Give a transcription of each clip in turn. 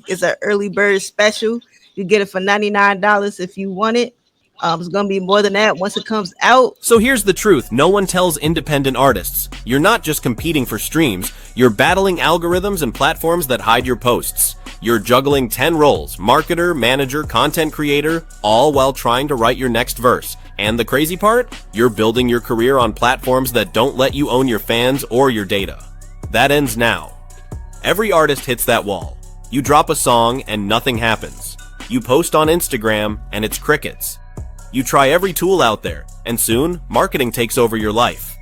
It's an early bird special. You get it for $99 if you want it. It's gonna be more than that once it comes out. So here's the truth, no one tells independent artists. You're not just competing for streams, you're battling algorithms and platforms that hide your posts. You're juggling 10 roles, marketer, manager, content creator, all while trying to write your next verse. And the crazy part? You're building your career on platforms that don't let you own your fans or your data. That ends now. Every artist hits that wall. You drop a song and nothing happens. You post on Instagram and it's crickets. You try every tool out there, and soon, marketing takes over your life.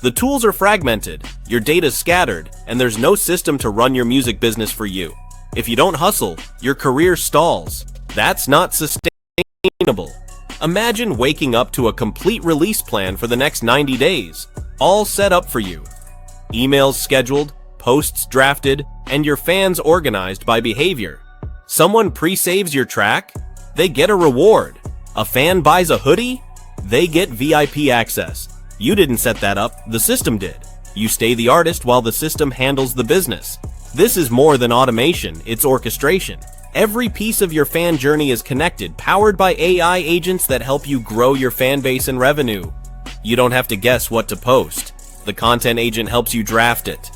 The tools are fragmented, your data's scattered, and there's no system to run your music business for you. If you don't hustle, your career stalls. That's not sustainable. Imagine waking up to a complete release plan for the next 90 days, all set up for you. Emails scheduled, posts drafted, and your fans organized by behavior. Someone pre-saves your track, they get a reward. A fan buys a hoodie, they get VIP access. You didn't set that up, the system did. You stay the artist while the system handles the business. This is more than automation, it's orchestration. Every piece of your fan journey is connected, powered by AI agents that help you grow your fan base and revenue. You don't have to guess what to post. The content agent helps you draft it.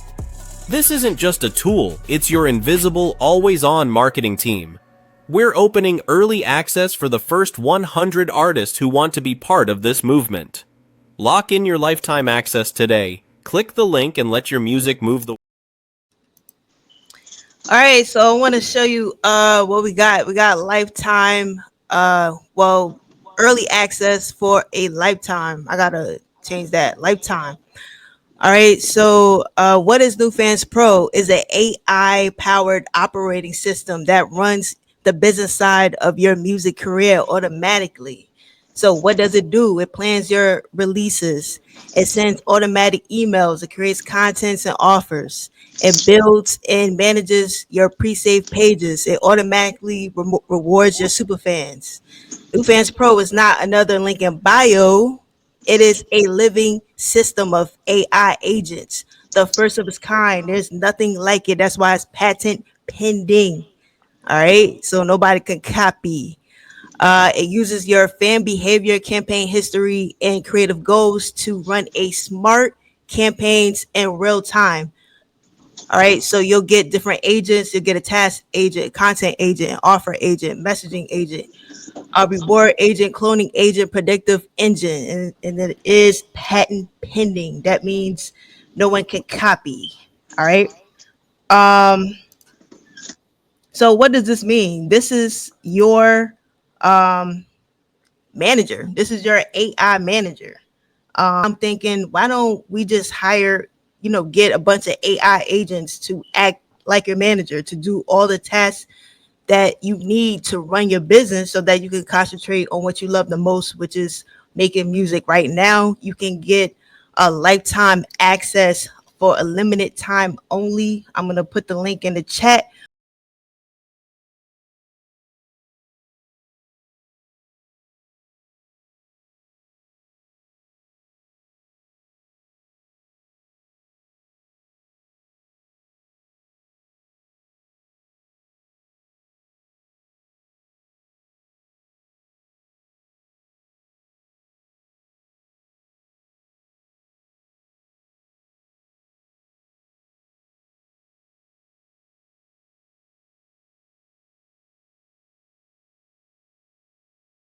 This isn't just a tool, it's your invisible, always-on marketing team. We're opening early access for the first 100 artists who want to be part of this movement. Lock in your lifetime access today. Click the link and let your music move the... All right, so I want to show you what we got. We got lifetime, early access for a lifetime. I gotta change that, lifetime. All right, so what is NewFans Pro? Is an AI powered operating system that runs the business side of your music career automatically. So what does it do? It plans your releases. It sends automatic emails. It creates contents and offers. It builds and manages your pre-saved pages. It automatically rewards your super fans. NewFans Pro is not another link in bio. It is a living system of AI agents, the first of its kind. There's nothing like it. That's why it's patent pending. All right, so nobody can copy. It uses your fan behavior, campaign history, and creative goals to run a smart campaigns in real time. All right, so you'll get different agents. You'll get a task agent, content agent, offer agent, messaging agent, a reward agent, cloning agent, predictive engine, and it is patent pending. That means no one can copy. All right. So what does this mean? This is your manager. This is your AI manager. I'm thinking, why don't we just hire, get a bunch of AI agents to act like your manager, to do all the tasks that you need to run your business so that you can concentrate on what you love the most, which is making music. Right now, you can get a lifetime access for a limited time only. I'm going to put the link in the chat.